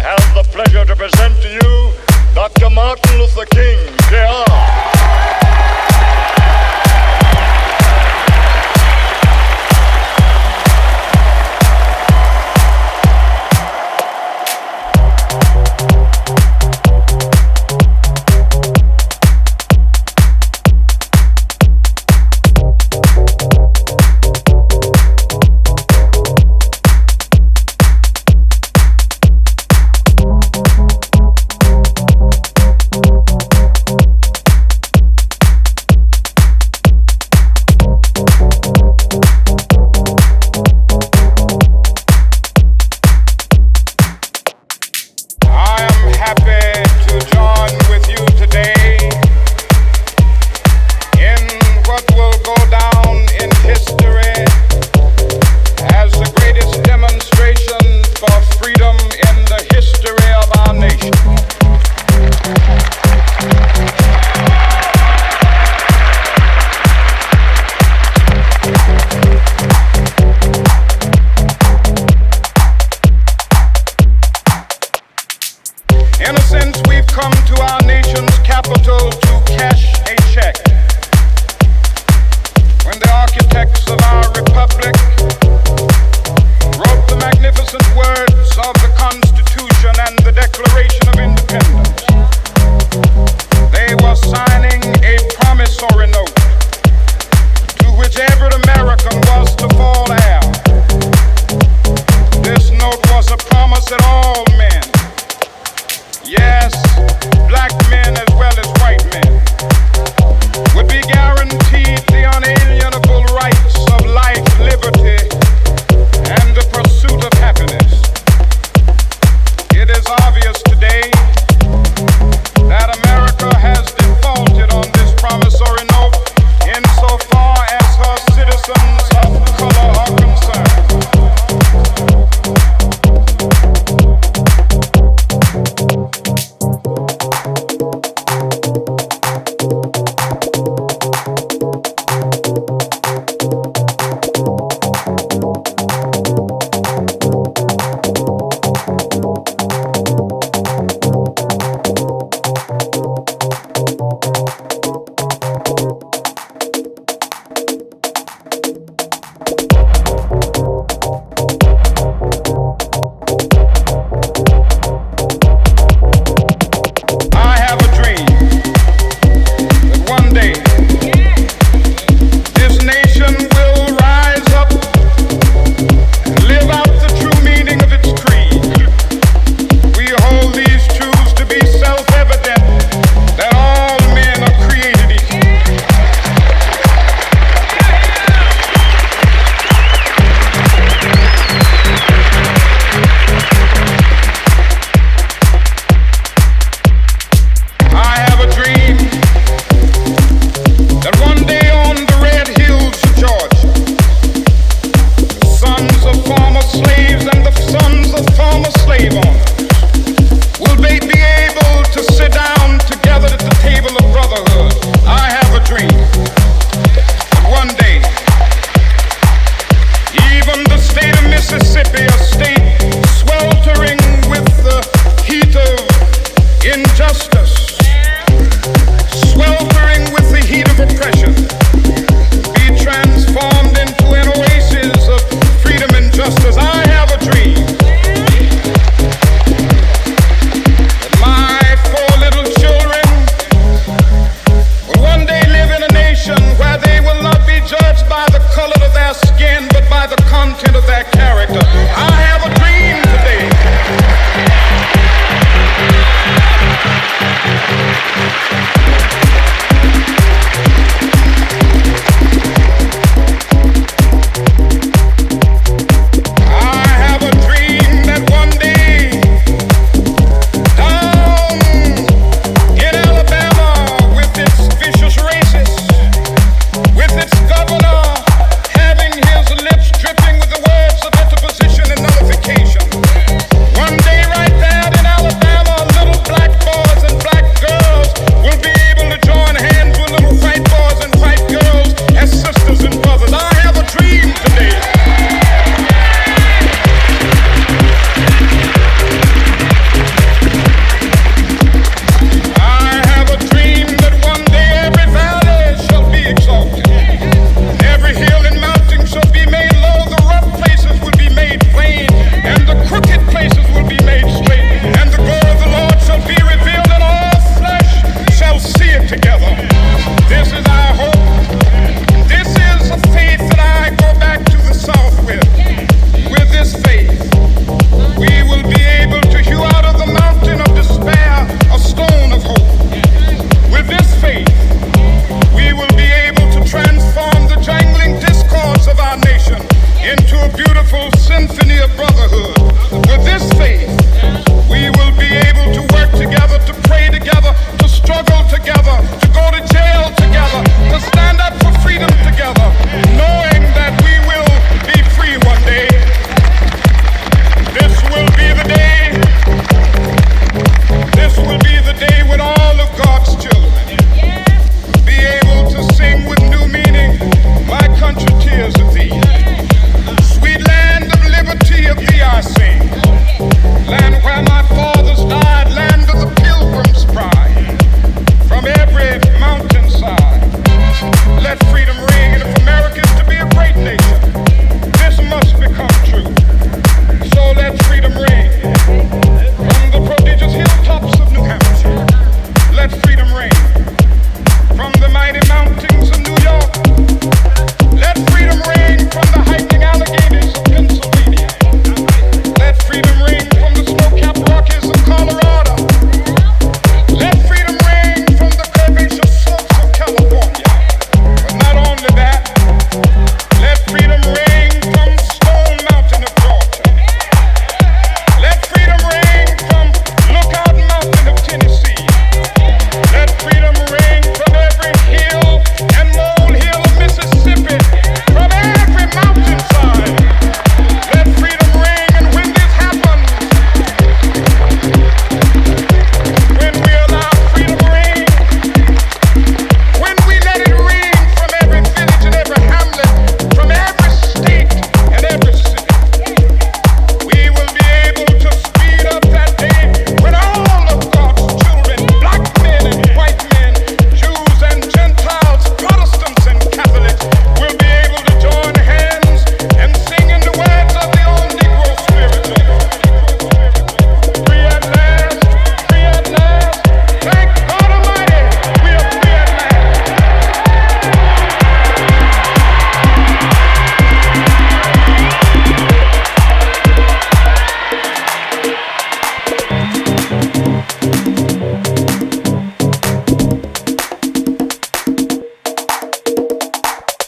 have the pleasure to present to you Dr. Martin Luther King, Jr. In a sense, we've come to our nation's capital to cash a check. When the architects of our republic wrote the magnificent words of the Constitution and the Declaration of Independence, they were signing a promissory note to which every American was to fall heir. This note was a promise that all men, yes, black men as well as white men, would be guaranteed the unalienable rights of life, liberty, and the pursuit of happiness. It is obvious today that America has defaulted on this promissory note insofar as her citizens of color are concerned. Former slaves and the sons of former slave owners